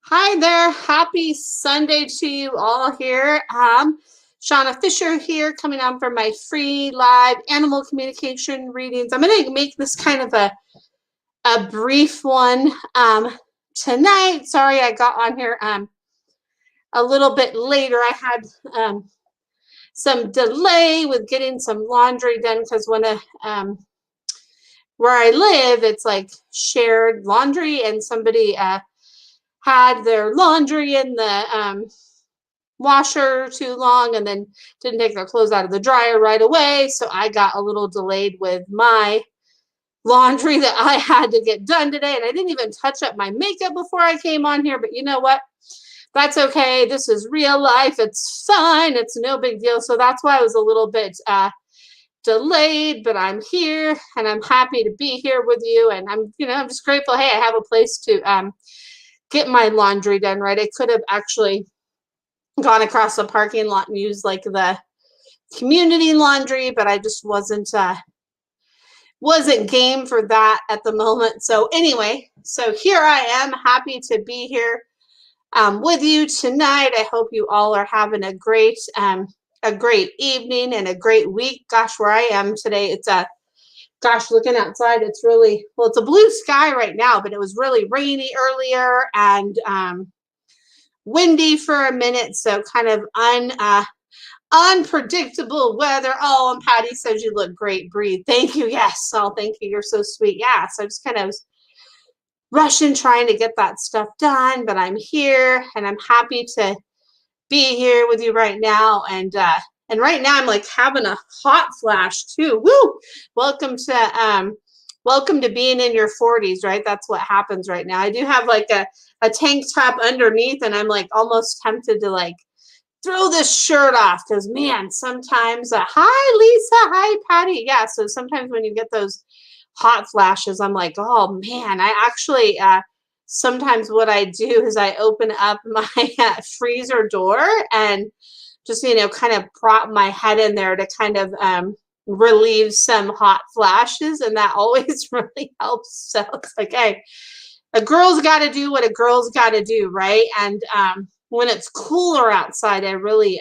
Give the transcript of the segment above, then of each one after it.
Hi there. Happy Sunday to you all here. Shauna Fisher here, coming on for my free live animal communication readings. I'm going to make this kind of a brief one tonight. Sorry, I got on here a little bit later. I had some delay with getting some laundry done because where I live, it's like shared laundry, and somebody had their laundry in the washer too long and then didn't take their clothes out of the dryer right away. So I got a little delayed with my laundry that I had to get done today. And I didn't even touch up my makeup before I came on here. But you know what? That's okay. This is real life. It's fine. It's no big deal. So that's why I was a little bit delayed, but I'm here and I'm happy to be here with you. And I'm just grateful. Hey, I have a place to get my laundry done, right? I could have actually gone across the parking lot and used like the community laundry, but I just wasn't game for that at the moment. So anyway, so here I am, happy to be here with you tonight. I hope you all are having a great evening and a great week. Gosh, where I am today, it's looking outside, it's really, well, it's a blue sky right now, but it was really rainy earlier and windy for a minute. So kind of unpredictable weather. Oh, and Patty says you look great, Breathe. Thank you. Yes. Oh, thank you. You're so sweet. Yeah. So I just kind of rushing, trying to get that stuff done, but I'm here and I'm happy to be here with you right now. And right now I'm like having a hot flash too. Woo! Welcome to being in your 40s, right? That's what happens right now. I do have like a tank top underneath, and I'm like almost tempted to like throw this shirt off because man, sometimes hi Lisa, hi Patty. Yeah, so sometimes when you get those hot flashes, I'm like, oh man, I actually sometimes what I do is I open up my freezer door and just kind of prop my head in there to kind of relieve some hot flashes, and that always really helps. So it's like, hey, a girl's got to do what a girl's got to do, right? And when it's cooler outside, I really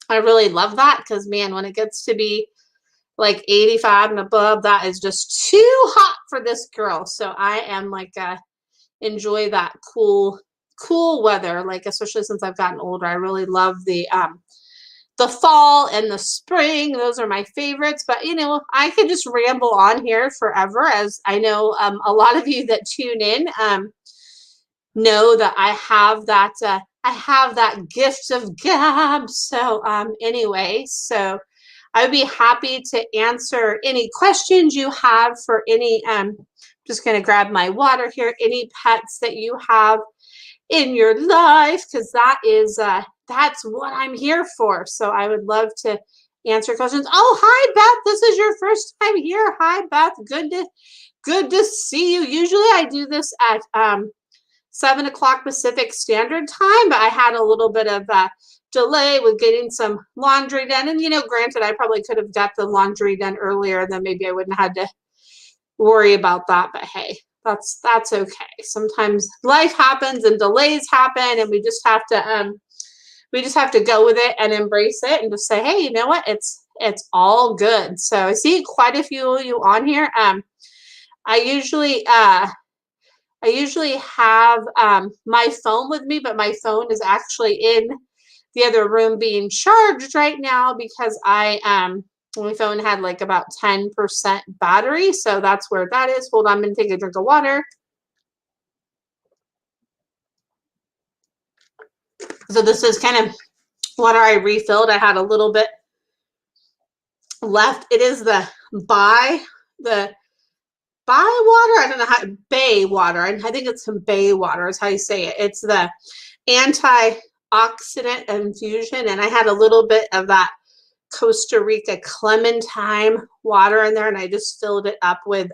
love that because man, when it gets to be like 85 and above, that is just too hot for this girl. So I am like enjoy that cool weather, like especially since I've gotten older. I really love the fall and the spring. Those are my favorites. But I could just ramble on here forever, as I know a lot of you that tune in know that I have that gift of gab. So anyway, so I would be happy to answer any questions you have for any just going to grab my water here, any pets that you have in your life, because that's what I'm here for. So I would love to answer questions. Oh, hi Beth, this is your first time here. Hi Beth, good to see you. Usually I do this at 7 o'clock Pacific Standard Time, but I had a little bit of delay with getting some laundry done. And granted, I probably could have got the laundry done earlier, then maybe I wouldn't have had to worry about that. But hey, that's okay. Sometimes life happens and delays happen, and we just have to go with it and embrace it and just say, hey, you know what? It's all good. So I see quite a few of you on here. I usually have my phone with me, but my phone is actually in the other room being charged right now because my phone had like about 10% battery. So that's where that is. Hold on, I'm going to take a drink of water. So this is kind of water I refilled. I had a little bit left. It is the Bai water. I don't know how, Bay water. I think it's some Bay water is how you say it. It's the antioxidant infusion, and I had a little bit of that Costa Rica clementine water in there, and I just filled it up a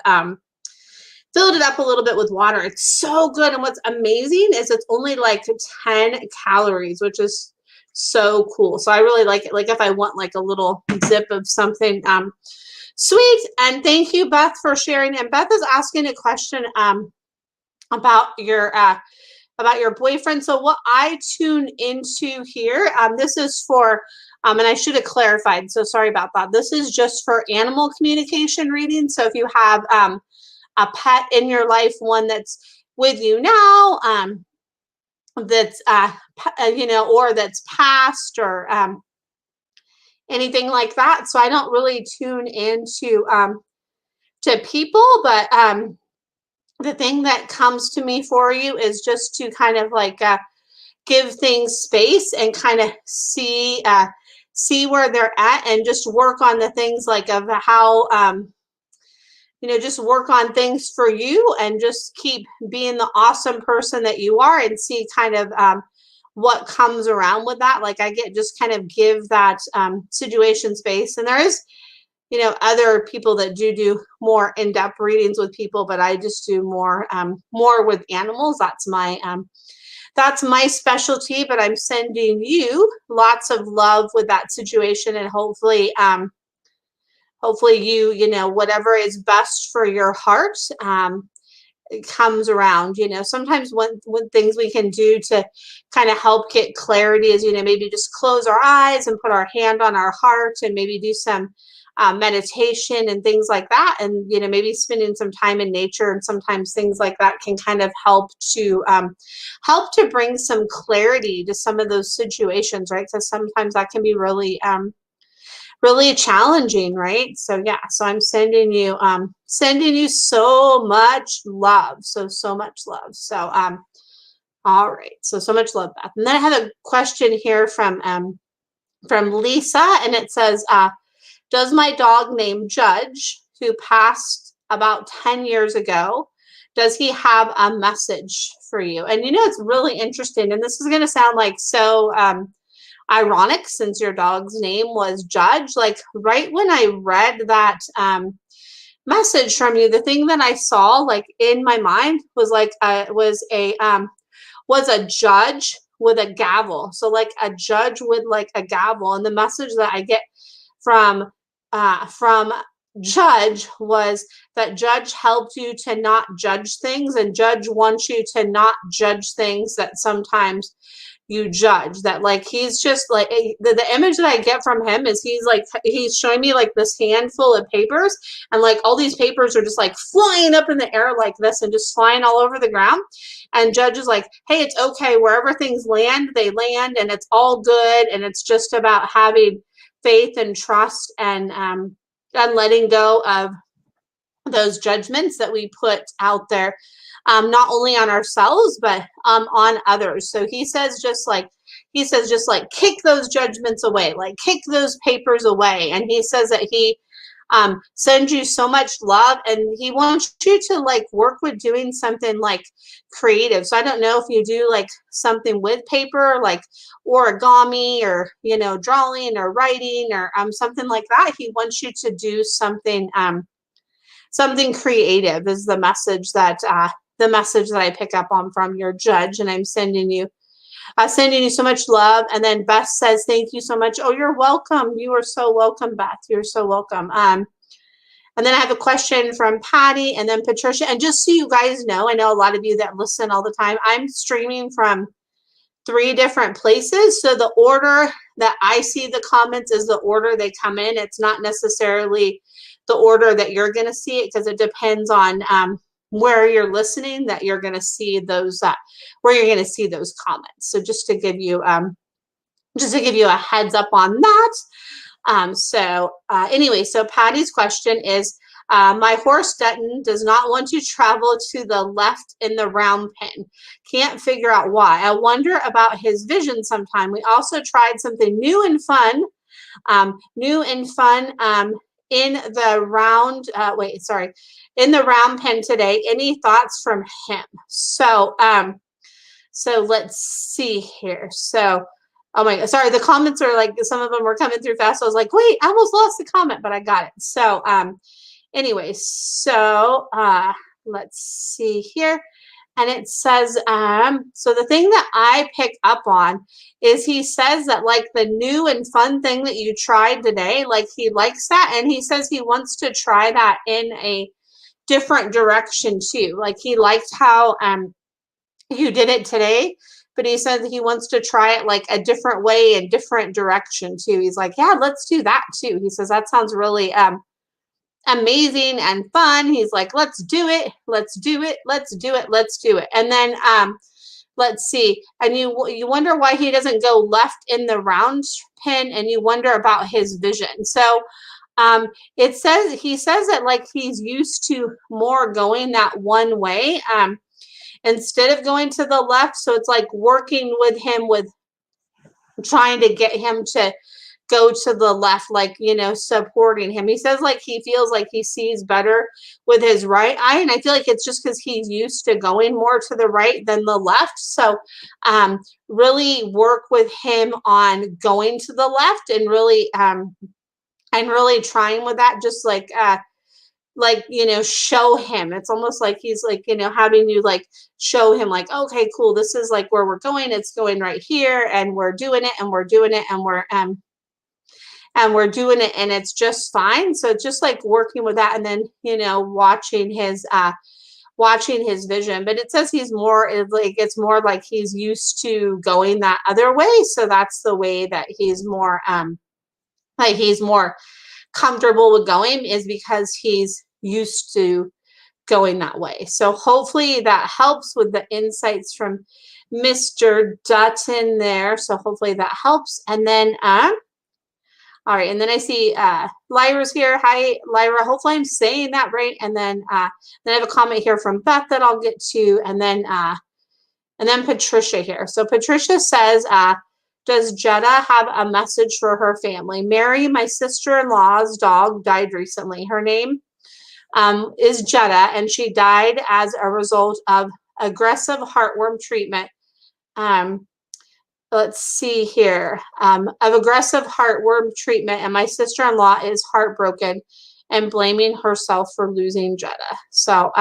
little bit with water. It's so good, and what's amazing is it's only like 10 calories, which is so cool. So I really like it. Like if I want like a little zip of something sweet. And thank you, Beth, for sharing. And Beth is asking a question about your about your boyfriend. So what I tune into here, this is for, and I should have clarified, so sorry about that. This is just for animal communication reading. So if you have a pet in your life, one that's with you now, that's or that's past, or anything like that. So I don't really tune into to people, but the thing that comes to me for you is just to kind of like give things space and kind of see where they're at, and just work on the things like of how just work on things for you, and just keep being the awesome person that you are, and see kind of what comes around with that. Like I get just kind of give that situation space. And there is other people that do more in-depth readings with people, but I just do more with animals. That's my specialty. But I'm sending you lots of love with that situation, and hopefully you whatever is best for your heart it comes around. Sometimes one things we can do to kind of help get clarity is maybe just close our eyes and put our hand on our heart, and maybe do some meditation and things like that, and maybe spending some time in nature, and sometimes things like that can kind of help to bring some clarity to some of those situations, right? Because sometimes that can be really challenging, right? So yeah, so I'm sending you so much love, so much love. So all right, so much love, Beth. And then I have a question here from Lisa, and it says, does my dog named Judge, who passed about 10 years ago, does he have a message for you? And it's really interesting, and this is going to sound like so ironic, since your dog's name was Judge. Like right when I read that message from you, the thing that I saw like in my mind was like was a judge with a gavel. So like a judge with like a gavel, and the message that I get from Judge was that Judge helped you to not judge things, and Judge wants you to not judge things that sometimes you judge. That like he's just like the image that I get from him is he's showing me like this handful of papers, and like all these papers are just like flying up in the air like this, and just flying all over the ground. And Judge is like, hey, it's okay, wherever things land, they land, and it's all good, and it's just about having faith and trust, and letting go of those judgments that we put out there, not only on ourselves but on others. So he says just like kick those judgments away, like kick those papers away. And he says that he sends you so much love, and he wants you to like work with doing something like creative. So I don't know if you do like something with paper, like origami, or drawing or writing, or something like that. He wants you to do something something creative is the message that I pick up on from your Judge. And I'm sending you so much love. And then Beth says, thank you so much. Oh, you're welcome. You are so welcome, Beth. You're so welcome. And then I have a question from Patty, and then Patricia. And just so you guys know, I know a lot of you that listen all the time, I'm streaming from 3 different places. So the order that I see the comments is the order they come in. It's not necessarily the order that you're going to see it, because it depends on where you're listening, that you're going to see those where you're going to see those comments. So just to give you a heads up on that. Anyway, so Patty's question is, my horse Dutton does not want to travel to the left in the round pen. Can't figure out why. I wonder about his vision sometime. We also tried something new and fun in the round, in the round pen today. Any thoughts from him? So let's see here. So, oh my God, sorry, the comments are like, some of them were coming through fast. So I was like, wait, I almost lost the comment, but I got it. So, anyway, so let's see here. And it says, so the thing that I pick up on is he says that like the new and fun thing that you tried today, like he likes that. And he says he wants to try that in a different direction too. Like he liked how you did it today, but he said he wants to try it like a different way and different direction too. He's like, yeah, let's do that too. He says that sounds really amazing and fun. He's like, let's do it, let's do it, let's do it, let's do it. And then let's see, and you wonder why he doesn't go left in the round pin, and you wonder about his vision. So it says, he says that like he's used to more going that one way instead of going to the left. So it's like working with him with trying to get him to go to the left, like, you know, supporting him. He says like he feels like he sees better with his right eye, and I feel like it's just because he's used to going more to the right than the left. So really work with him on going to the left, and really trying with that, just like, you know, show him. It's almost like he's like, you know, having you like show him like, okay, cool, this is like where we're going, it's going right here, and we're doing it, and we're doing it, and we're doing it, and it's just fine. So just like working with that, and then, you know, watching his vision. But it says he's more like, it's more like he's used to going that other way. So that's the way that he's more like he's more comfortable with going, is because he's used to going that way. So hopefully that helps with the insights from Mr. Dutton there. So hopefully that helps. And then all right, and then I see Lyra's here. Hi, Lyra. Hopefully I'm saying that right. And then I have a comment here from Beth that I'll get to, and then Patricia here. So Patricia says, does Jetta have a message for her family? Mary, my sister-in-law's dog, died recently. Her name is Jetta, and she died as a result of aggressive heartworm treatment. Let's see here, of aggressive heartworm treatment, and my sister-in-law is heartbroken and blaming herself for losing Jetta. So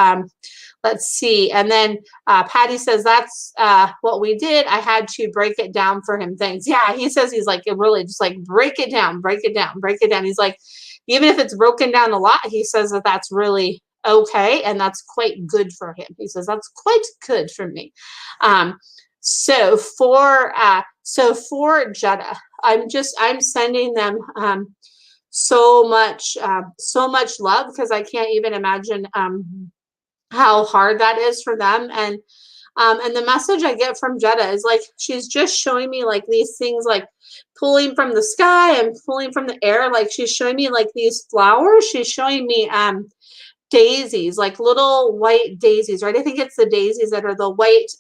let's see. And then Patty says, that's what we did. I had to break it down for him. Thanks. Yeah, he says he's like, it really just like break it down, break it down, break it down. He's like, even if it's broken down a lot, he says that that's really okay, and that's quite good for him. He says that's quite good for me. So for Jetta, I'm sending them so much love, because I can't even imagine how hard that is for them. And the message I get from Jetta is like, she's just showing me like these things like pulling from the sky and pulling from the air. Like she's showing me like these flowers. She's showing me daisies, like little white daisies, right? I think it's the daisies that are the white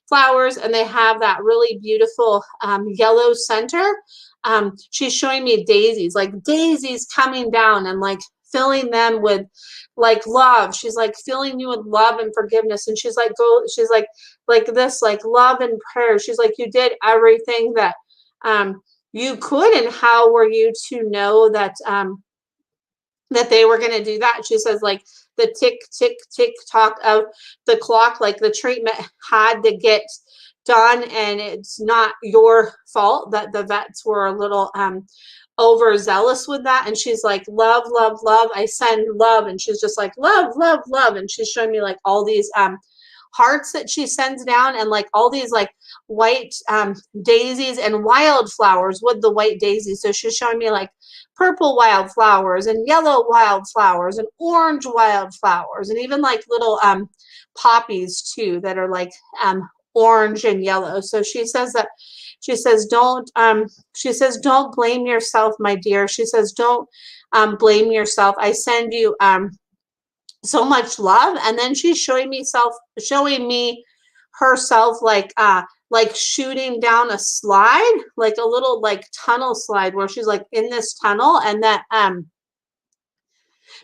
flowers, and they have that really beautiful yellow center. She's showing me daisies, like daisies coming down and like filling them with like love. She's like filling you with love and forgiveness. And she's like, she's like this, like love and prayer. She's like, you did everything that you could, and how were you to know that that they were going to do that? She says like the tick, tick, tick tock of the clock, like the treatment had to get done, and it's not your fault that the vets were a little overzealous with that. And she's like, love, love, love. I send love. And she's just like, love, love, love. And she's showing me like all these hearts that she sends down, and like all these like white daisies and wildflowers with the white daisies. So she's showing me like purple wildflowers and yellow wildflowers and orange wildflowers, and even like little poppies too that are like orange and yellow. So she says that, she says don't blame yourself, my dear. She says don't blame yourself. I send you so much love. And then she's showing me herself like shooting down a slide, like a little like tunnel slide, where she's like in this tunnel, and that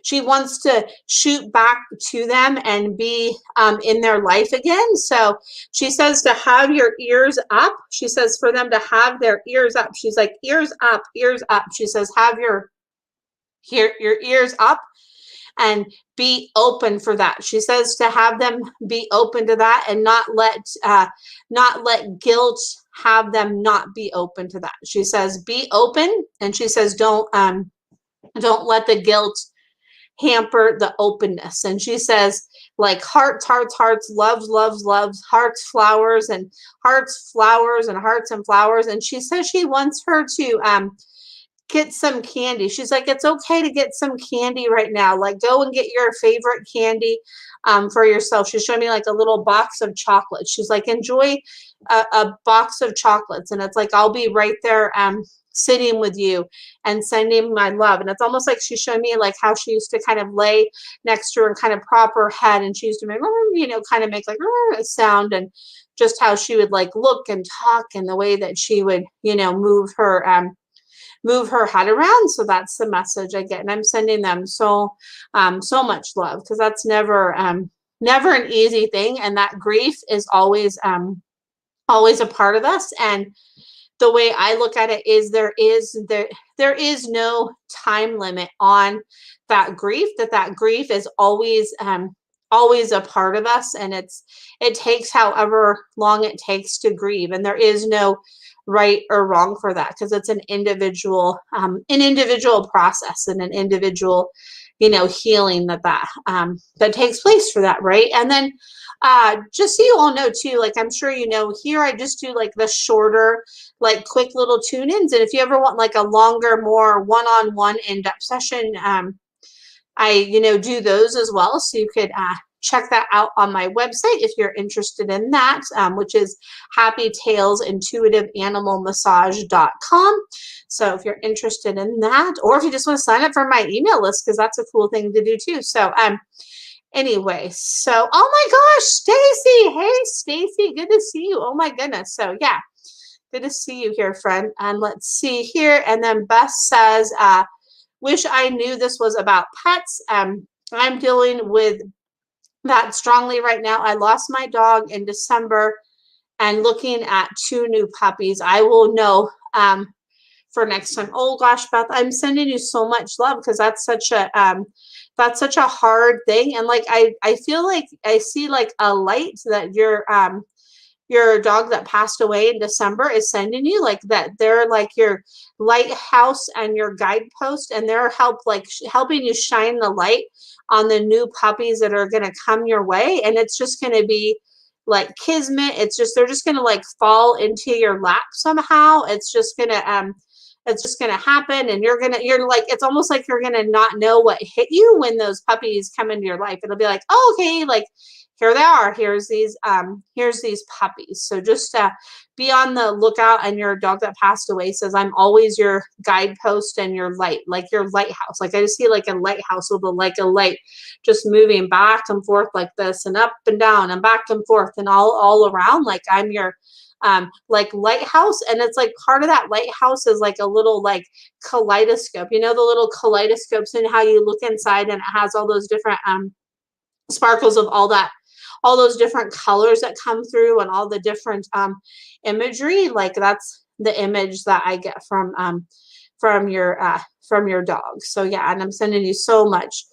she wants to shoot back to them and be in their life again. So she says to have your ears up. She says for them to have their ears up. She's like, ears up, ears up. She says have your ears up and be open for that. She says to have them be open to that, and not let guilt have them not be open to that. She says be open, and she says don't let the guilt hamper the openness. And she says, like, hearts, hearts, hearts, loves, loves, loves, hearts, flowers, and hearts, flowers, and hearts and flowers. And she says she wants her to get some candy. She's like, it's okay to get some candy right now. Like, go and get your favorite candy for yourself. She's showing me like a little box of chocolates. She's like, enjoy a box of chocolates. And it's like, I'll be right there sitting with you and sending my love. And it's almost like she's showing me like how she used to kind of lay next to her and kind of prop her head. And she used to make, kind of make like a sound, and just how she would like look and talk, and the way that she would, move her head around. So that's the message I get, and I'm sending them so much love, because that's never never an easy thing, and that grief is always a part of us. And the way I look at it is there is no time limit on that grief. That grief is always a part of us, and it takes however long it takes to grieve, and there is no right or wrong for that, because it's an individual process, and an individual healing that takes place for that, right? And then just so you all know too, like I'm sure here I just do like the shorter, like quick little tune-ins, and if you ever want like a longer, more one-on-one in-depth session, I do those as well, so you could check that out on my website if you're interested in that, which is happytailsintuitiveanimalmassage.com. So if you're interested in that, or if you just want to sign up for my email list, because that's a cool thing to do too. So anyway, so oh my gosh, Stacy, hey Stacy, good to see you. Oh my goodness. So yeah, good to see you here, friend. And let's see here. And then Beth says, wish I knew this was about pets. I'm dealing with that strongly right now. I lost my dog in December and looking at 2 new puppies. I will know for next time. Oh gosh, Beth, I'm sending you so much love, because that's such a hard thing. And like I feel like I see like a light that your dog that passed away in December is sending you, like that they're like your lighthouse and your guidepost, and they're helping you shine the light on the new puppies that are going to come your way. And it's just going to be like kismet. They're just going to like fall into your lap somehow. It's just going to happen, and you're like, it's almost like you're going to not know what hit you when those puppies come into your life. It'll be like, oh, okay, like here they are. Here's these puppies. So just be on the lookout. And your dog that passed away says, I'm always your guidepost and your light, like your lighthouse. Like I just see like a lighthouse with a light just moving back and forth like this, and up and down and back and forth and all around. Like I'm your like lighthouse. And it's like part of that lighthouse is like a little like kaleidoscope, the little kaleidoscopes, and how you look inside, and it has all those different sparkles of all those different colors that come through, and all the different imagery. Like that's the image that I get from your dog. So yeah, and I'm sending you so much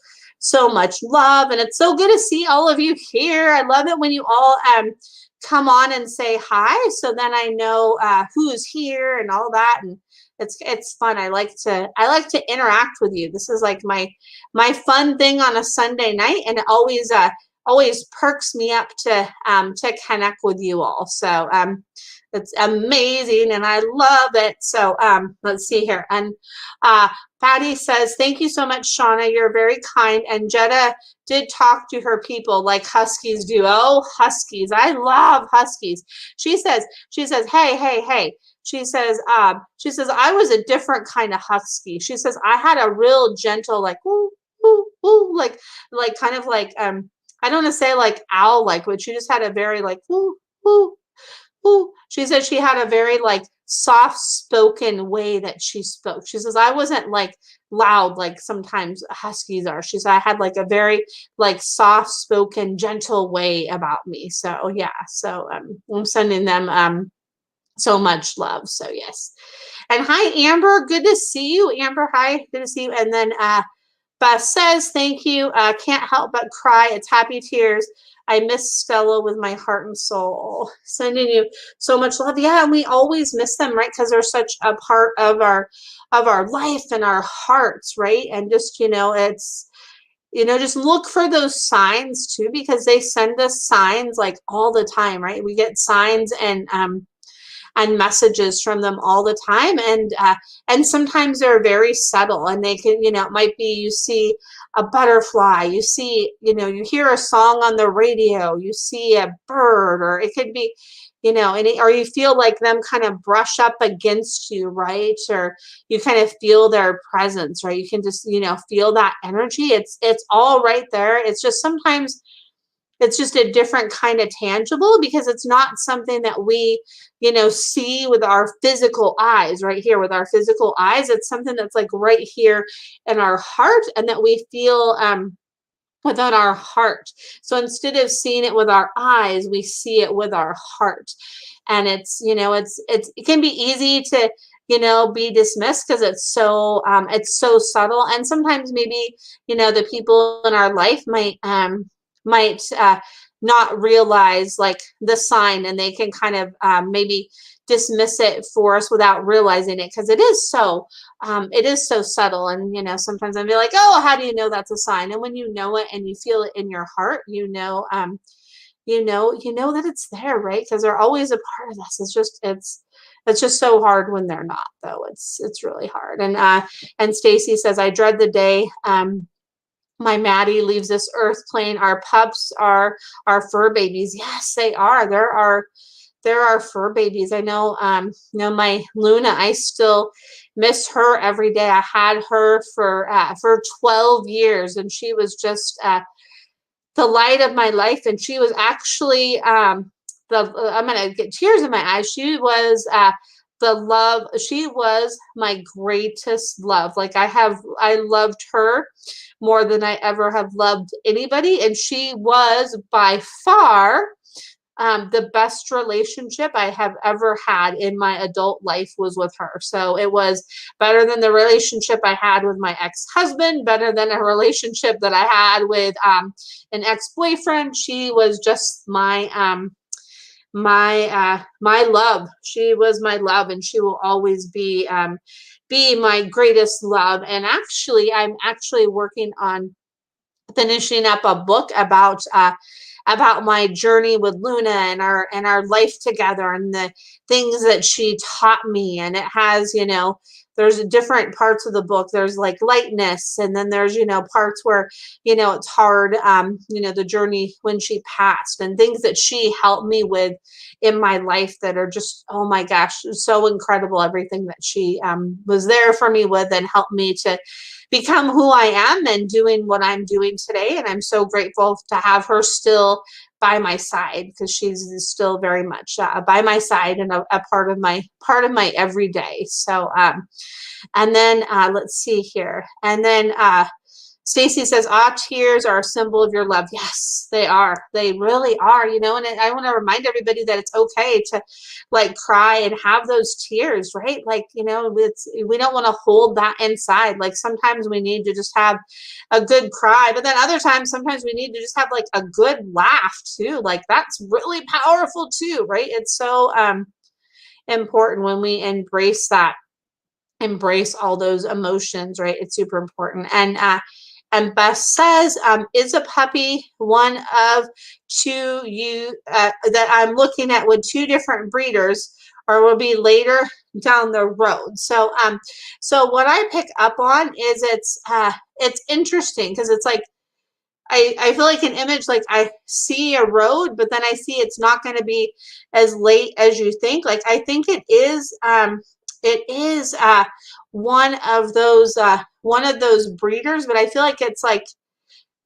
love, and it's so good to see all of you here. I love it when you all come on and say hi, so then I know who's here and all that, and it's fun. I like to interact with you. This is like my fun thing on a Sunday night, and it always perks me up to connect with you all. So it's amazing, and I love it. So let's see here. And Patty says, thank you so much, Shauna. You're very kind. And Jetta did talk to her people like huskies do. Oh, huskies. I love huskies. She says, hey. She says, I was a different kind of husky. She says, I had a real gentle, like, woo, woo, woo, like kind of like, I don't want to say like owl, like, but she just had a very like, woo, woo, woo. She said she had a very like soft spoken way that she spoke. She says, I wasn't like loud like sometimes huskies are. She said, I had like a very like soft spoken, gentle way about me. So yeah, so I'm sending them so much love. So yes. And hi, Amber. Good to see you. Amber, hi. Good to see you. And then Beth says, thank you. Can't help but cry. It's happy tears. I miss Stella with my heart and soul. Sending you so much love. Yeah, and we always miss them, right? Because they're such a part of our life and our hearts, right? And just, just look for those signs too, because they send us signs like all the time, right? We get signs and messages from them all the time, and sometimes they're very subtle, and they can, it might be you see a butterfly, you see, you hear a song on the radio, you see a bird, or it could be, or you feel like them kind of brush up against you, right? Or you kind of feel their presence, right? You can just, feel that energy. It's all right there. It's just sometimes it's just a different kind of tangible, because it's not something that we, see with our physical eyes, right here with our physical eyes. It's something that's like right here in our heart, and that we feel within our heart. So instead of seeing it with our eyes, we see it with our heart. And it's, it can be easy to, be dismissed, because it's so subtle. And sometimes maybe, the people in our life might not realize like the sign, and they can kind of maybe dismiss it for us without realizing it, because it is so subtle. And sometimes I'd be like, oh, how do you know that's a sign? And when you know it and you feel it in your heart, that it's there, right? Because they're always a part of us. It's just so hard when they're not, though. It's really hard. And Stacy says, I dread the day my Maddie leaves this earth plane. Our pups are our fur babies. Yes, they are. There are fur babies. I know, my Luna, I still miss her every day. I had her for 12 years, and she was just the light of my life. And she was actually I'm gonna get tears in my eyes. She was the love. She was my greatest love. Like I loved her more than I ever have loved anybody, and she was by far the best relationship I have ever had in my adult life was with her. So it was better than the relationship I had with my ex-husband, better than a relationship that I had with an ex-boyfriend. She was just my love. She was my love, and she will always be my greatest love. And actually, I'm actually working on finishing up a book about my journey with Luna and our life together, and the things that she taught me. And it has, there's different parts of the book. There's like lightness, and then there's, parts where, it's hard, the journey when she passed, and things that she helped me with in my life that are just, oh my gosh, so incredible. Everything that she was there for me with and helped me to become who I am and doing what I'm doing today. And I'm so grateful to have her still by my side, because she's still very much by my side and a part of my everyday. So and then let's see here. And then Stacy says, tears are a symbol of your love. Yes, they are. They really are, and I want to remind everybody that it's okay to like cry and have those tears, right? Like, we don't want to hold that inside. Like sometimes we need to just have a good cry, but then other times, sometimes we need to just have like a good laugh too. Like that's really powerful too, right? It's so important when we embrace all those emotions, right? It's super important. And Beth says, is a puppy one of two that I'm looking at with two different breeders, or will be later down the road? So so what I pick up on is it's interesting, because it's like I feel like an image, like I see a road, but then I see it's not going to be as late as you think. Like I think it is one of those breeders, but I feel like it's like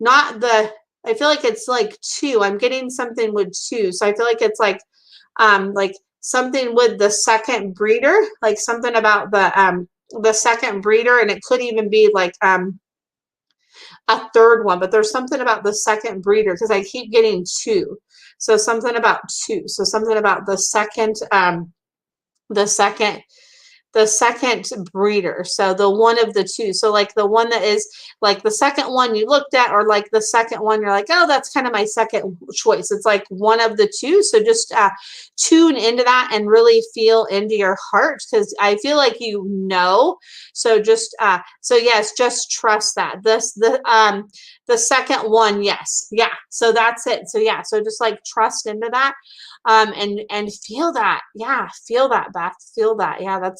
not the I feel like it's like two. I'm getting something with two. So I feel like it's like something with the second breeder, like something about the second breeder, and it could even be like a third one, but there's something about the second breeder, because I keep getting two. So something about two. So something about the second the second breeder. So the one of the two. So like the one that is like the second one you looked at, or like the second one you're like, oh, that's kind of my second choice. It's like one of the two. So just tune into that and really feel into your heart, because I feel like so just so yes, just trust that. The second one, yes. Yeah. So that's it. So yeah. So just like trust into that. And feel that. Yeah. Feel that, Beth. Feel that. Yeah.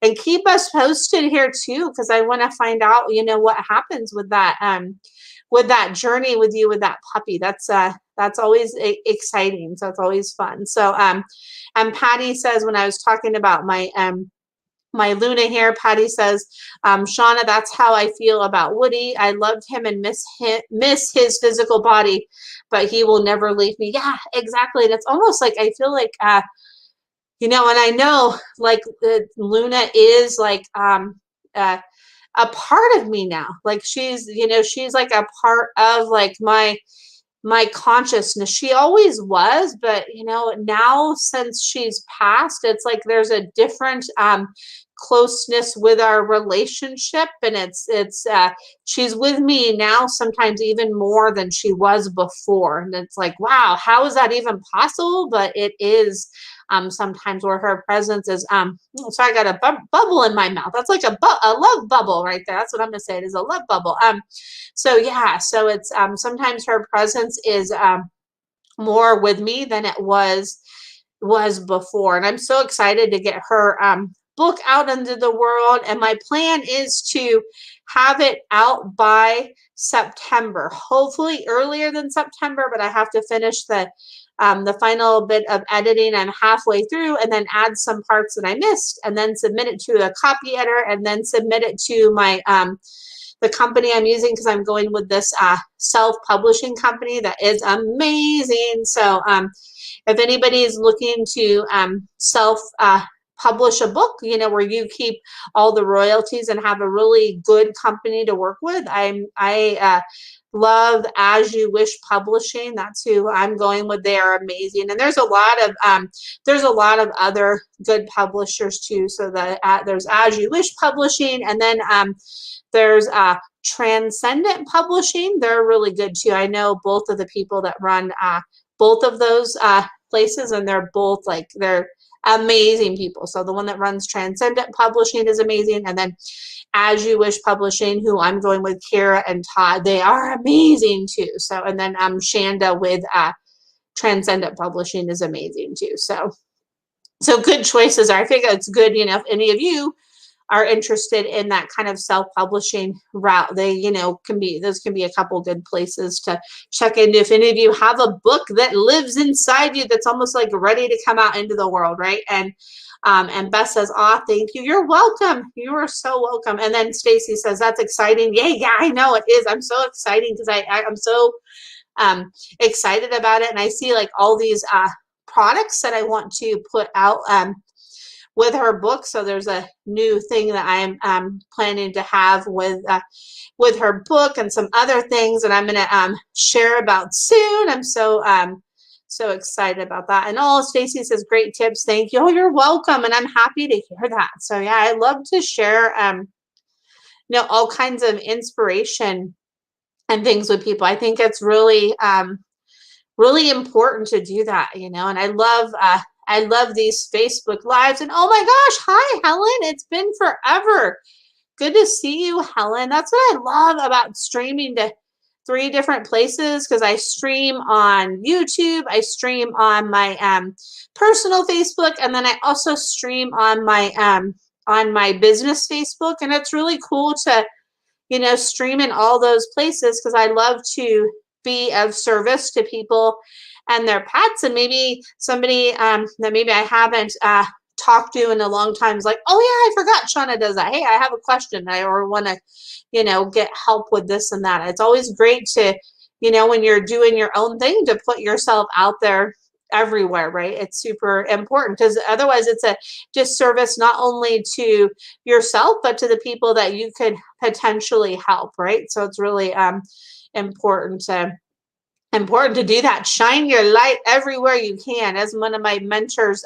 And keep us posted here too, because I want to find out, what happens with that journey with you with that puppy. That's always exciting. So it's always fun. So and Patty says, when I was talking about my Luna here, Patty says, Shauna, that's how I feel about Woody. I loved him and miss his physical body, but he will never leave me. Yeah, exactly. And it's almost like I feel like, and I know like Luna is like a part of me now. Like she's like a part of like my consciousness. She always was, but now since she's passed, it's like there's a different closeness with our relationship, and it's she's with me now sometimes even more than she was before, and it's like, wow, how is that even possible? But it is sometimes where her presence is so I got a bubble in my mouth. That's like a love bubble right there. That's what I'm gonna say. It is a love bubble. So yeah, so it's sometimes her presence is more with me than it was before, and I'm so excited to get her book out into the world. And my plan is to have it out by September, hopefully earlier than September, but I have to finish the final bit of editing. I'm halfway through, and then add some parts that I missed, and then submit it to a copy editor, and then submit it to my the company I'm using, because I'm going with this self-publishing company that is amazing. So if anybody is looking to publish a book, where you keep all the royalties and have a really good company to work with, I love As You Wish Publishing. That's who I'm going with. They are amazing, and there's a lot of other good publishers too. So there's As You Wish Publishing, and then there's Transcendent Publishing. They're really good too. I know both of the people that run both of those places, and they're both they're amazing people. So the one that runs Transcendent Publishing is amazing, and then As You Wish Publishing, who I'm going with, Kira and Todd, they are amazing too. So, and then Shanda with Transcendent Publishing is amazing too. So good choices. I think it's good, if any of you are interested in that kind of self-publishing route, they those can be a couple good places to check into. If any of you have a book that lives inside you that's almost like ready to come out into the world, right? And Beth says, thank you. You're welcome. You are so welcome. And then Stacy says, that's exciting. Yeah, I know it is. I'm so excited because I'm so excited about it. And I see like all these products that I want to put out with her book. So there's a new thing that I'm planning to have with her book, and some other things that I'm going to share about soon. I'm so excited about that. And Stacy says, great tips. Thank you. Oh, you're welcome. And I'm happy to hear that. So yeah, I love to share, all kinds of inspiration and things with people. I think it's really, really important to do that, and I love these Facebook Lives. And oh my gosh, hi, Helen. It's been forever. Good to see you, Helen. That's what I love about streaming to 3 different places, because I stream on YouTube, I stream on my personal Facebook, and then I also stream on my business Facebook. And it's really cool to stream in all those places, because I love to be of service to people and their pets. And maybe somebody that maybe I haven't talked to in a long time is like, oh yeah, I forgot Shauna does that. Hey, I have a question, or want to, get help with this and that. It's always great to, when you're doing your own thing, to put yourself out there everywhere, right? It's super important, because otherwise it's a disservice not only to yourself, but to the people that you could potentially help, right? So it's really important to do that. Shine your light everywhere you can. As one of my mentors,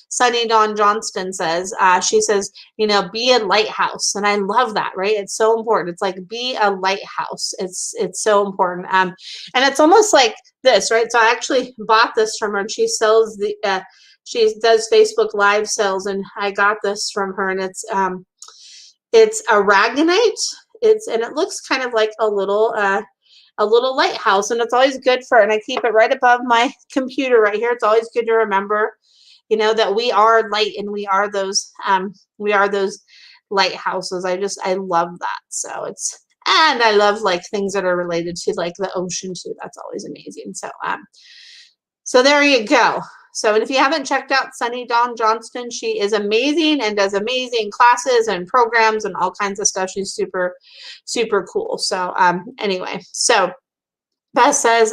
Sunny Dawn Johnston says, she says, be a lighthouse. And I love that, right? It's so important. It's like, be a lighthouse. It's so important. And it's almost like this, right? So I actually bought this from her, and she sells she does Facebook Live sales, and I got this from her, and it's aragonite. And it looks kind of like a little a little lighthouse, and it's always good for, and I keep it right above my computer right here. It's always good to remember, that we are light and we are those lighthouses. I love that. So and I love like things that are related to like the ocean too. That's always amazing. So there you go. So, and if you haven't checked out Sunny Dawn Johnston, she is amazing and does amazing classes and programs and all kinds of stuff. She's super, super cool. So, anyway, so Beth says,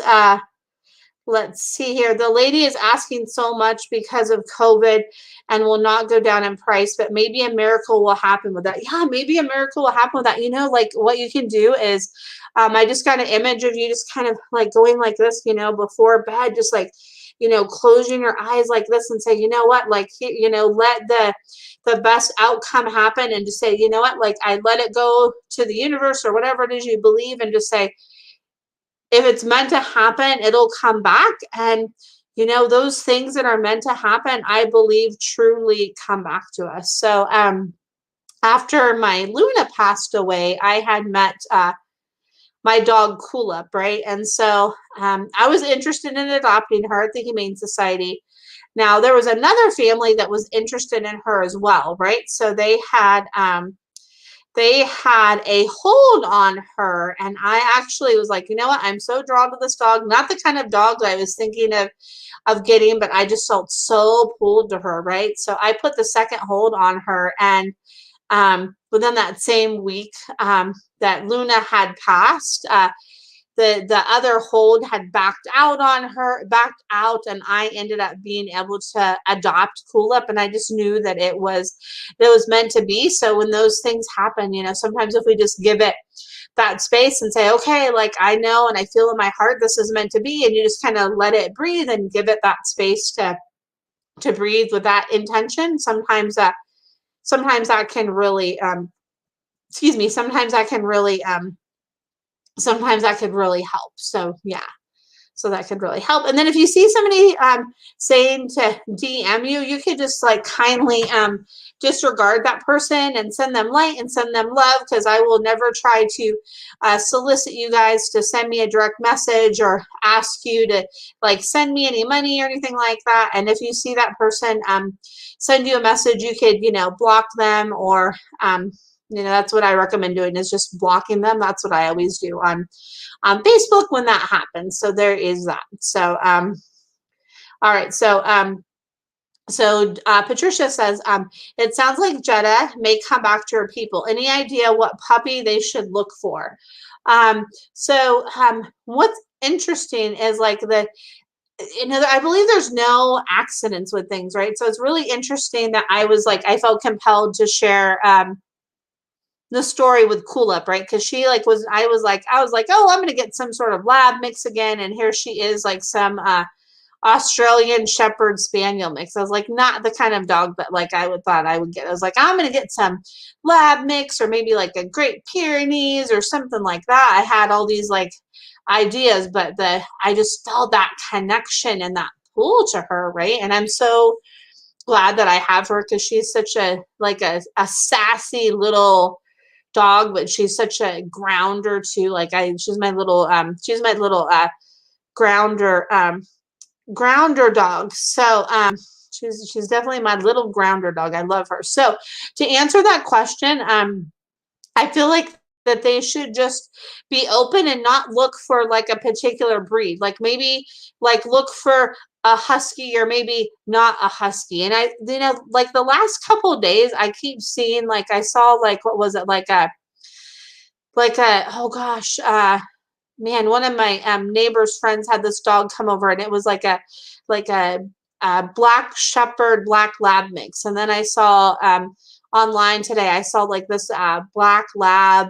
let's see here. The lady is asking so much because of COVID and will not go down in price, but maybe a miracle will happen with that. Yeah, maybe a miracle will happen with that. Like what you can do is, I just got an image of you just kind of like going like this, before bed, just like, closing your eyes like this and say, you know what, like, let the best outcome happen, and just say, you know what, like I let it go to the universe or whatever it is you believe, and just say, if it's meant to happen, it'll come back. And, those things that are meant to happen, I believe truly come back to us. So, after my Luna passed away, I had met, my dog Kulip, right? And so I was interested in adopting her at the Humane Society. Now, there was another family that was interested in her as well, right? So they had a hold on her, and I actually was like, you know what? I'm so drawn to this dog. Not the kind of dog that I was thinking of getting, but I just felt so pulled to her, right? So I put the second hold on her, and within that same week that Luna had passed, the other hold had backed out, and I ended up being able to adopt Kulip, and I just knew that it was meant to be. So when those things happen, sometimes if we just give it that space and say, okay, like I know and I feel in my heart this is meant to be, and you just kind of let it breathe and give it that space to breathe with that intention, sometimes that can really sometimes that could really help. So yeah, so that could really help. And then if you see somebody saying to DM you, you could just like kindly disregard that person and send them light and send them love, because I will never try to solicit you guys to send me a direct message or ask you to like send me any money or anything like that. And if you see that person send you a message, you could block them, or that's what I recommend doing, is just blocking them. That's what I always do on Facebook when that happens. So there is that. So all right. So Patricia says, it sounds like Jetta may come back to her people. Any idea what puppy they should look for? What's interesting is like I believe there's no accidents with things, right? So it's really interesting that I felt compelled to share the story with Kulip, right? Because she I was like, oh, I'm gonna get some sort of lab mix again, and here she is, like some Australian Shepherd Spaniel mix. I was like, not the kind of dog that like I would thought I would get. I was like, I'm gonna get some lab mix, or maybe like a Great Pyrenees or something like that. I had all these like ideas, but I just felt that connection and that pull to her, right? And I'm so glad that I have her, because she's such a sassy little dog, but she's such a grounder too. She's my little grounder dog. So she's definitely my little grounder dog. I love her. So to answer that question, I feel like that they should just be open and not look for like a particular breed. Like maybe like look for a husky, or maybe not a husky. And I, like the last couple of days, I keep seeing, like I saw like, what was it, oh gosh, man, one of my neighbor's friends had this dog come over, and it was like a black shepherd, black lab mix. And then I saw online today, I saw like this black lab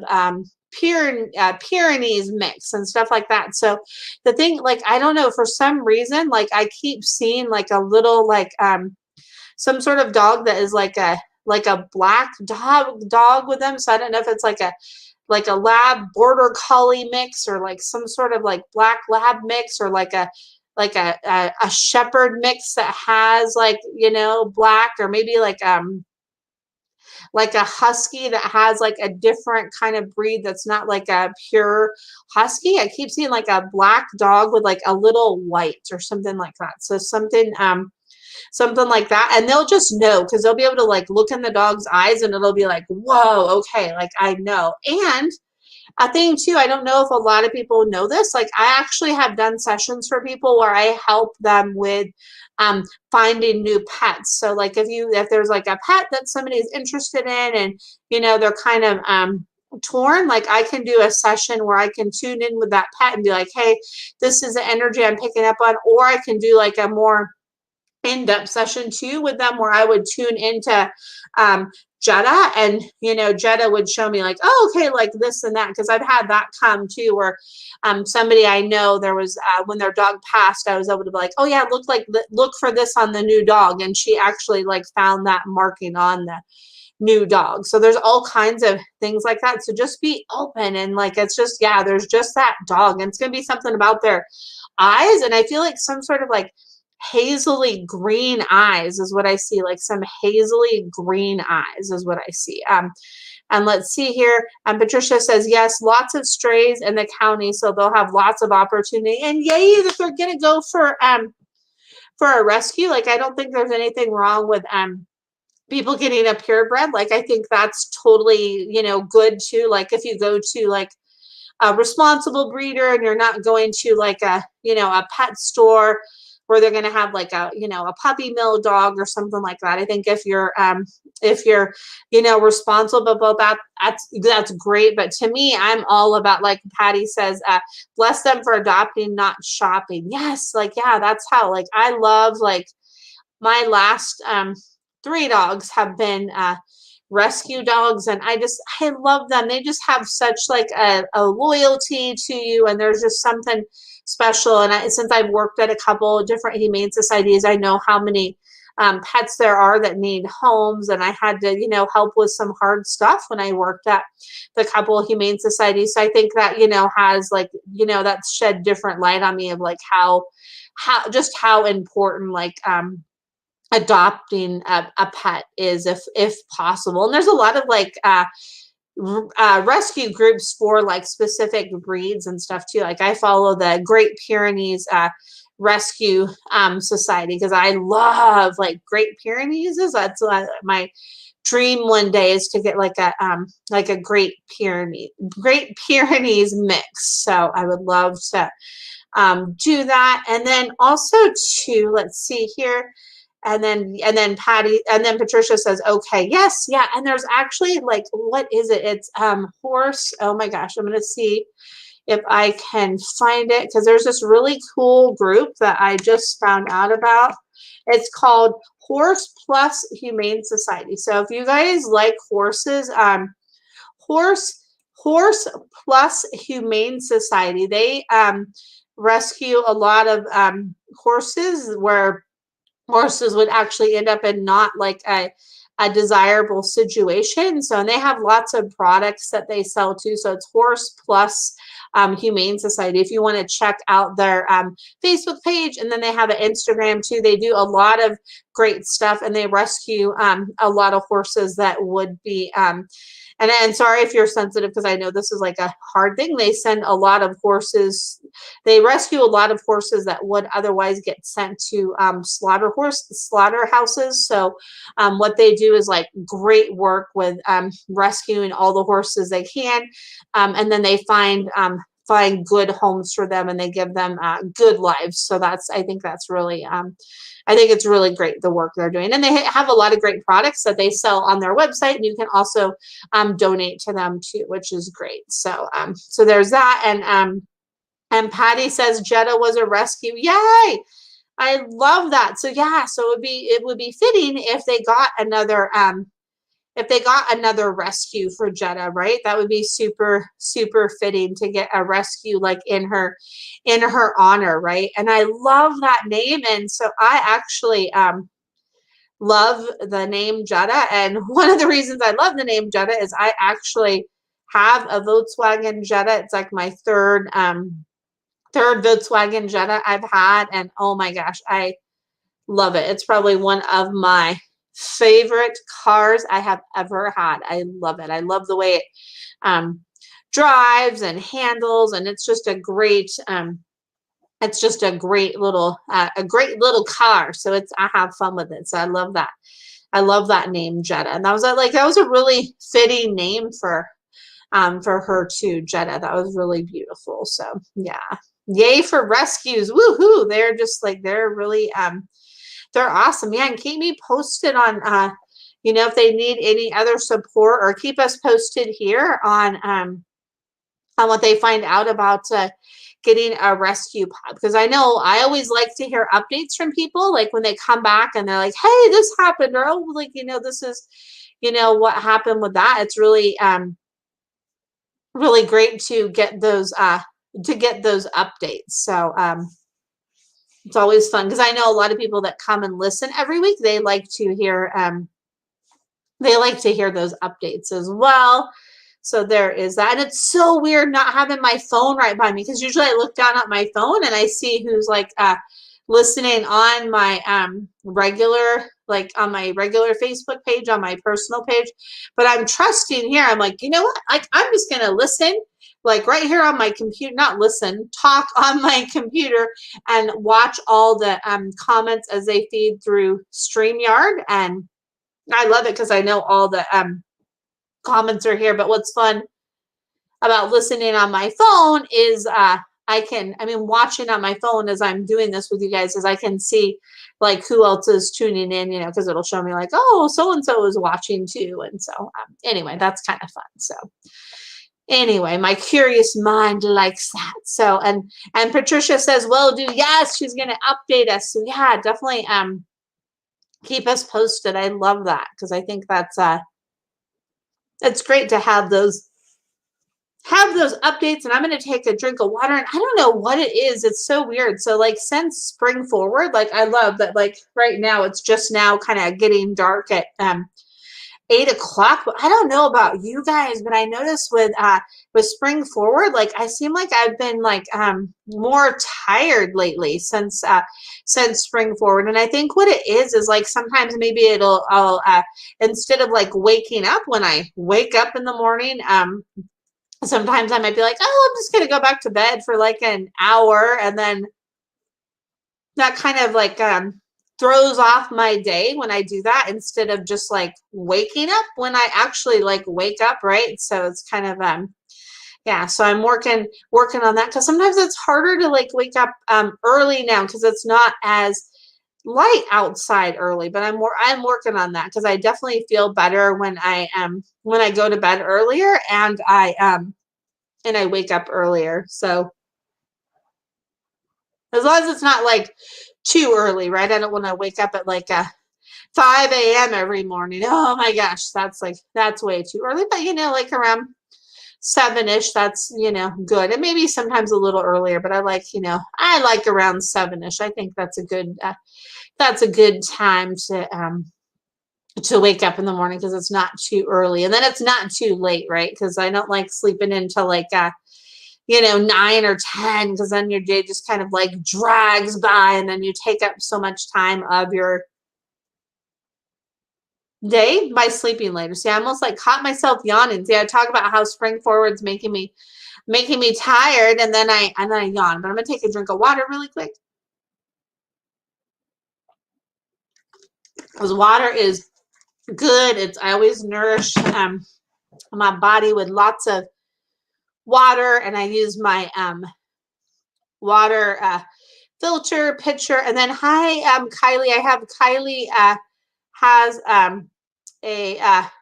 Pyrenees mix and stuff like that. So the thing, like, I don't know, for some reason, like I keep seeing like a little like some sort of dog that is like a black dog with them. So I don't know if it's like a lab border collie mix, or like some sort of like black lab mix, or like a shepherd mix that has like black, or maybe like like a husky that has like a different kind of breed that's not like a pure husky. I keep seeing like a black dog with like a little white or something like that. So something like that, and they'll just know because they'll be able to like look in the dog's eyes and it'll be like, whoa, okay, like I know. And a thing too, I don't know if a lot of people know this, like I actually have done sessions for people where I help them with finding new pets. So like if there's like a pet that somebody's interested in and they're kind of torn, like I can do a session where I can tune in with that pet and be like, hey, this is the energy I'm picking up on. Or I can do like a more in-depth session too with them where I would tune into Jetta, and Jetta would show me like, oh, okay, like this and that, because I've had that come too where somebody I know, there was when their dog passed, I was able to be like, oh yeah, look for this on the new dog, and she actually like found that marking on the new dog. So there's all kinds of things like that. So just be open, and like it's just, yeah, there's just that dog, and it's gonna be something about their eyes, and I feel like some sort of like hazily green eyes is what I see, like some hazily green eyes is what I see. And let's see here. Patricia says, yes, lots of strays in the county, so they'll have lots of opportunity. And yay, if they're gonna go for a rescue, like I don't think there's anything wrong with people getting a purebred. Like I think that's totally, good too. Like if you go to like a responsible breeder and you're not going to like a pet store where they're going to have like a puppy mill dog or something like that. I think if you're responsible about that, that's great. But to me, I'm all about, like Patty says, bless them for adopting, not shopping. Yes, like yeah, that's how, like I love, like my last 3 dogs have been rescue dogs, and I love them. They just have such like a loyalty to you, and there's just something special. And since I've worked at a couple of different humane societies, I know how many pets there are that need homes, and I had to help with some hard stuff when I worked at the couple of humane societies. So I think that has like that's shed different light on me of like how important like adopting a pet is, if possible. And there's a lot of like rescue groups for like specific breeds and stuff too. Like I follow the Great Pyrenees Rescue Society because I love like Great Pyrenees. That's my dream one day, is to get like a Great Pyrenees mix. So I would love to do that. And then also too, let's see here. And then Patricia says, okay, yes, yeah. And there's actually like, what is it? It's horse. Oh my gosh, I'm gonna see if I can find it, because there's this really cool group that I just found out about. It's called Horse Plus Humane Society. So if you guys like horses, Horse Plus Humane Society, they rescue a lot of horses where horses would actually end up in not like a desirable situation. So, and they have lots of products that they sell too. So it's Horse Plus Humane Society. If you want to check out their Facebook page, and then they have an Instagram too. They do a lot of great stuff, and they rescue a lot of horses that would be and sorry if you're sensitive, because I know this is like a hard thing. They send a lot of horses. They rescue a lot of horses that would otherwise get sent to slaughterhouses. So what they do is like great work with rescuing all the horses they can, and then they find good homes for them, and they give them good lives. So I think that's really I think it's really great, the work they're doing. And they have a lot of great products that they sell on their website, and you can also donate to them too, which is great. So so there's that. And Patty says Jetta was a rescue. Yay! I love that. So yeah, so it would be fitting if they got another rescue for Jetta, right? That would be super, super fitting to get a rescue like in her honor, right? And I love that name. And so I actually love the name Jetta. And one of the reasons I love the name Jetta is I actually have a Volkswagen Jetta. It's like my third Volkswagen Jetta I've had. And oh my gosh, I love it. It's probably one of my favorite cars I have ever had. I love it. I love the way it drives and handles, and it's just a great little car. So I have fun with it. So I love that. I love that name, Jetta. And that was a really fitting name for her too, Jetta. That was really beautiful. So yeah. Yay for rescues. Woohoo. They're really they're awesome. Yeah, and keep me posted on if they need any other support, or keep us posted here on what they find out about getting a rescue pod, because I know I always like to hear updates from people, like when they come back and they're like, hey, this happened, or oh, like, this is what happened with that. It's really really great to get those updates. So it's always fun, because I know a lot of people that come and listen every week, they like to hear those updates as well. So there is that. And it's so weird not having my phone right by me, because usually I look down at my phone and I see who's like listening on my regular Facebook page, on my personal page. But I'm trusting here. I'm like, you know what? Like, I'm just going to listen, like right here on my computer, not listen, talk on my computer and watch all the comments as they feed through StreamYard. And I love it because I know all the comments are here. But what's fun about listening on my phone is watching on my phone as I'm doing this with you guys, is I can see like who else is tuning in, because it'll show me like, oh, so-and-so is watching too. And so anyway, that's kind of fun. So anyway, my curious mind likes that. So, and Patricia says, well, yes, she's going to update us. So yeah, definitely keep us posted. I love that, because I think it's great to have those updates. And I'm going to take a drink of water, and I don't know what it is. It's so weird. So like, since spring forward, like, I love that, like right now, it's just now kind of getting dark at 8 o'clock. But I don't know about you guys, but I noticed with spring forward, like, I seem like I've been like more tired lately since spring forward. And I think what it is like, sometimes maybe I'll instead of like waking up when I wake up in the morning, sometimes I might be like, oh, I'm just going to go back to bed for like an hour. And then that kind of like throws off my day when I do that, instead of just like waking up when I actually like wake up, right? So it's kind of yeah, so I'm working on that, because sometimes it's harder to like wake up early now, because it's not as light outside early. But I'm working on that, because I definitely feel better when I go to bed earlier, and I wake up earlier. So as long as it's not like too early, right? I don't want to wake up at like 5 a.m. every morning. Oh my gosh, that's way too early. But like around 7-ish, that's good. And maybe sometimes a little earlier, but I like around 7-ish. I think that's a good time to wake up in the morning, because it's not too early, and then it's not too late, right? Because I don't like sleeping until like 9 or 10, because then your day just kind of like drags by, and then you take up so much time of your day by sleeping later. See, I almost like caught myself yawning. See, I talk about how spring forward's making me tired, and then I yawn. But I'm gonna take a drink of water really quick, because water is good. I always nourish my body with lots of water, and I use my water filter pitcher. And then hi, Kylie. I have Kylie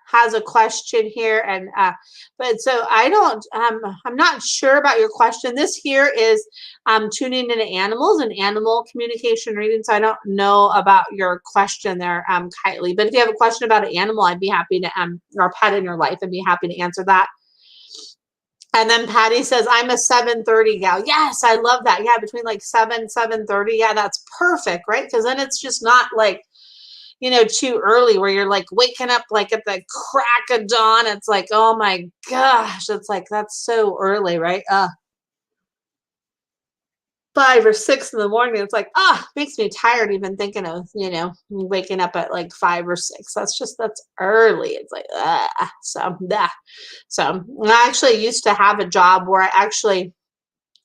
has a question here, and but so I don't I'm not sure about your question. This here is tuning into animals and animal communication reading, so I don't know about your question there, Kylie. But if you have a question about an animal, I'd be happy to or pet in your life, I'd be happy to answer that. And then Patty says, I'm a 7:30 gal. Yes, I love that. Yeah, between like 7:30. Yeah, that's perfect, right? Because then it's just not like too early, where you're like waking up like at the crack of dawn. It's like, oh my gosh, it's like, that's so early, right? 5 or 6 in the morning. It's like, makes me tired even thinking of, waking up at like 5 or 6. That's early. It's like, so that. So I actually used to have a job where I actually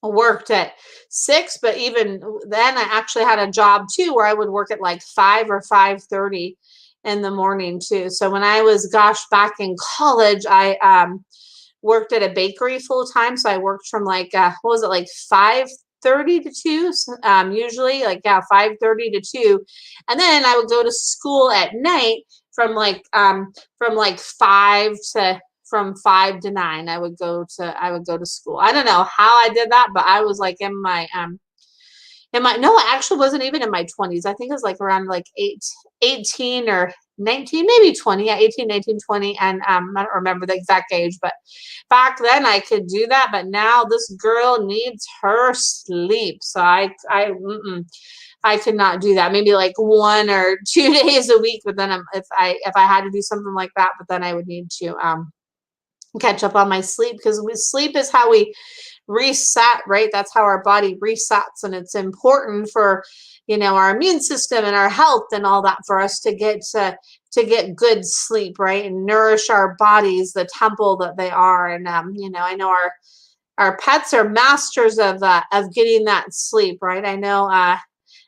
worked at 6, but even then I actually had a job too where I would work at like 5 or 5:30 in the morning too. So when I was, back in college, I worked at a bakery full time. So I worked from like what was it, like 5:30 to 2, usually, like, 5:30 to 2, and then I would go to school at night from like 5 to 9. I would go to school. I don't know how I did that, but I was like no, it actually wasn't even in my 20s. I think it was like around like 18 or 19, maybe 20. Yeah, 18, 19, 20. And I don't remember the exact age, but back then I could do that. But now this girl needs her sleep. So I could not do that. Maybe like 1 or 2 days a week. But then if I had to do something like that, but then I would need to catch up on my sleep, because sleep is how we reset, right? That's how our body resets, and it's important for our immune system and our health and all that, for us to get good sleep, right? And nourish our bodies, the temple that they are. And I know our pets are masters of getting that sleep, right? I know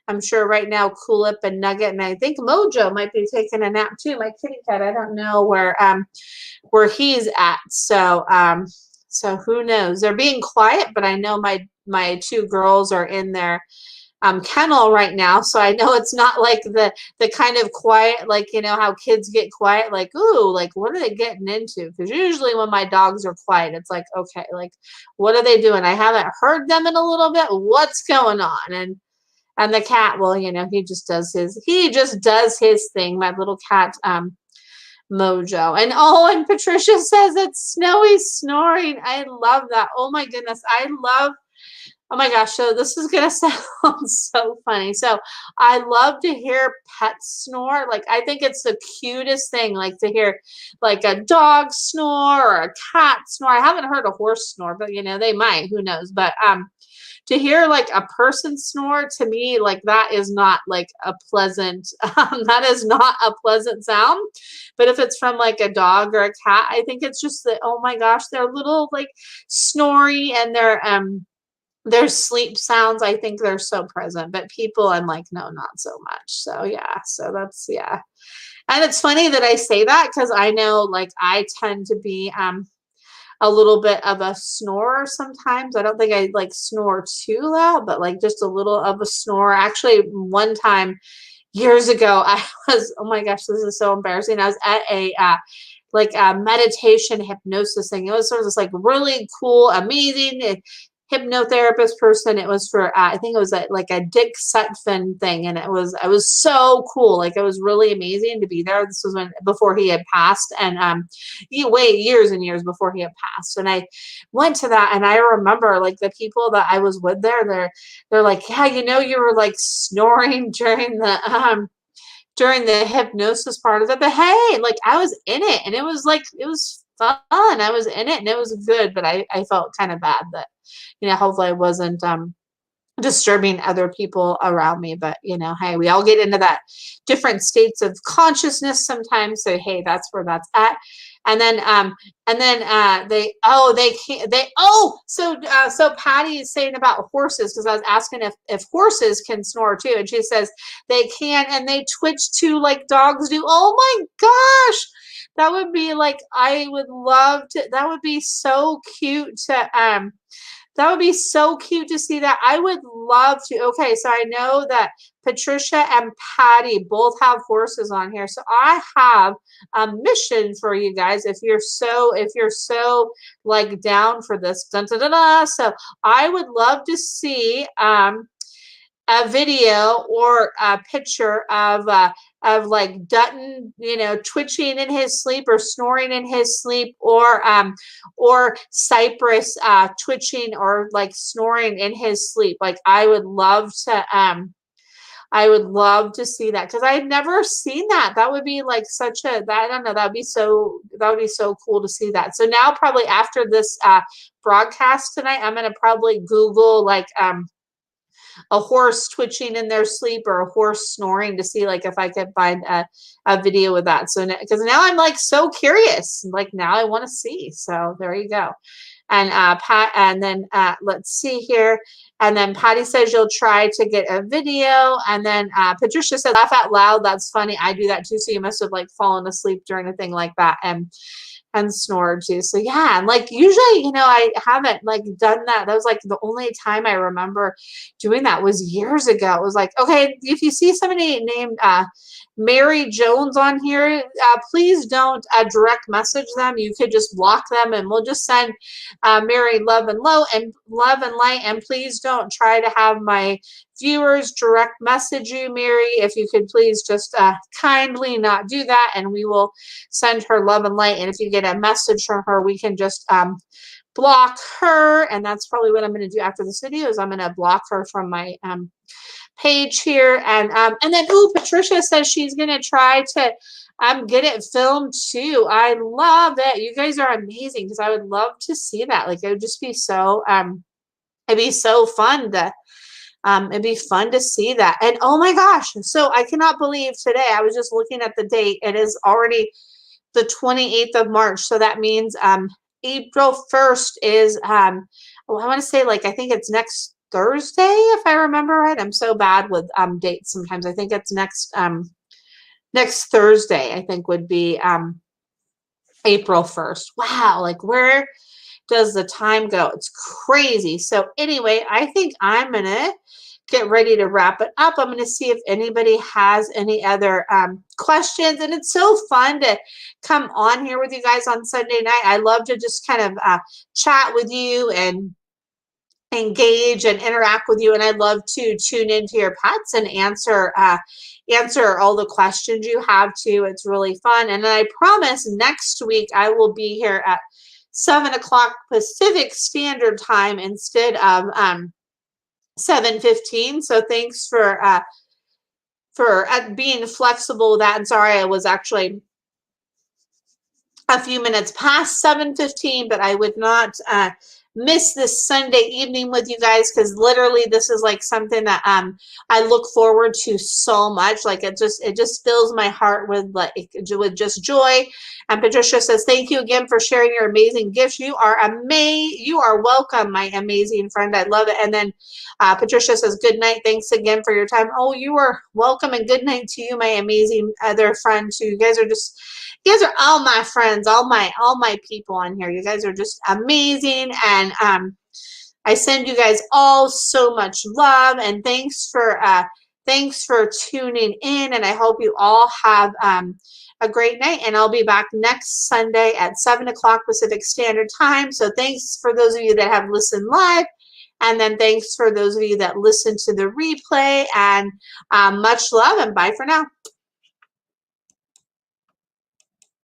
I'm sure right now Coolip and Nugget, and I think Mojo might be taking a nap too. My kitty cat, I don't know where he's at. So who knows? They're being quiet, but I know my 2 girls are in their kennel right now. So I know it's not like the kind of quiet, like, how kids get quiet, like, ooh, like, what are they getting into? Because usually when my dogs are quiet, it's like, okay, like, what are they doing? I haven't heard them in a little bit. What's going on? And the cat, well, he just does his thing. My little cat, Mojo. And Patricia says it's Snowy snoring. I love that. Oh my goodness. Oh my gosh. So this is going to sound so funny. So I love to hear pets snore. Like, I think it's the cutest thing, like, to hear like a dog snore or a cat snore. I haven't heard a horse snore, but they might, who knows? But to hear like a person snore, to me, like, that is not like a pleasant that is not a pleasant sound. But if it's from like a dog or a cat, I think it's just that, oh my gosh, they're little, like, snory, and their sleep sounds, I think they're so present. But people, I'm like, no, not so much. So yeah, so that's, yeah. And it's funny that I say that, because I know, like, I tend to be a little bit of a snorer sometimes. I don't think I like snore too loud, but like just a little of a snore. Actually, one time years ago, I was, oh my gosh, this is so embarrassing. I was at a meditation hypnosis thing. It was sort of this like really cool, amazing hypnotherapist person. It was for I think it was like a Dick Sutphin thing, and it was so cool. Like, it was really amazing to be there. This was before he had passed, and years and years before he had passed. And I went to that, and I remember, like, the people that I was with there, they're like, yeah, you were like snoring during the hypnosis part of it. But hey, like, I was in it, and it was fun. I was in it, and it was good. But I felt kind of bad that, hopefully I wasn't disturbing other people around me. But hey, we all get into that different states of consciousness sometimes. So hey, that's where that's at. And then so Patty is saying about horses, because I was asking if horses can snore too, and she says they can, and they twitch too, like dogs do. Oh my gosh, that would be like, I would love to. That would be so cute to that would be so cute to see that. I would love to. Okay, so I know that Patricia and Patty both have horses on here. So I have a mission for you guys, if you're so like down for this. Dun, dun, dun, dun. So I would love to see a video or a picture of like Dutton, twitching in his sleep or snoring in his sleep, or Cypress twitching or like snoring in his sleep. Like, I would love to see that, because I've never seen that. That would be like I don't know, that would be so cool to see that. So now, probably after this broadcast tonight, I'm gonna probably Google like a horse twitching in their sleep or a horse snoring to see like if I could find a video with that. So because now I'm like so curious, like now I want to see. So there you go. And Pat, and then let's see here. And then Patty says you'll try to get a video. And then Patricia said, laugh out loud. That's funny. I do that too. So you must have like fallen asleep during a thing like that and snored too. So yeah, and like usually, I haven't like done that. That was like the only time I remember doing that was years ago. It was like, okay, if you see somebody named Mary Jones on here, please don't direct message them. You could just block them and we'll just send Mary love and light. And please don't try to have my viewers direct message you, Mary. If you could please just kindly not do that, and we will send her love and light. And if you get a message from her, we can just block her. And that's probably what I'm going to do after this video is I'm going to block her from my page here. And then Patricia says she's going to try to get it filmed too. I love it. You guys are amazing because I would love to see that. Like it would just be so it'd be so fun to it'd be fun to see that. And oh my gosh, so I cannot believe today, I was just looking at the date. It is already the 28th of March. So that means April 1st is I want to say like I think it's next Thursday, if I remember right. I'm so bad with dates sometimes. I think it's next Thursday, I think would be April 1st. Wow, like where does the time go? It's crazy. So anyway, I think I'm gonna get ready to wrap it up. I'm gonna see if anybody has any other questions. And it's so fun to come on here with you guys on Sunday night. I love to just kind of chat with you and engage and interact with you, and I'd love to tune into your pets and answer all the questions you have too. It's really fun. And I promise next week I will be here at 7 o'clock Pacific Standard Time instead of 7:15. So thanks for being flexible with that. And sorry, I was actually a few minutes past 7:15, but I would not miss this Sunday evening with you guys because literally this is like something that I look forward to so much. Like it just fills my heart with just joy. And Patricia says, thank you again for sharing your amazing gifts. You are you are welcome, my amazing friend. I love it. And then Patricia says, good night. Thanks again for your time. Oh, you are welcome, and good night to you, my amazing other friend too. You guys are all my friends, all my people on here. You guys are just amazing. And I send you guys all so much love, and thanks for tuning in. And I hope you all have a great night. And I'll be back next Sunday at 7 o'clock Pacific Standard Time. So thanks for those of you that have listened live. And then thanks for those of you that listen to the replay. And much love, and bye for now.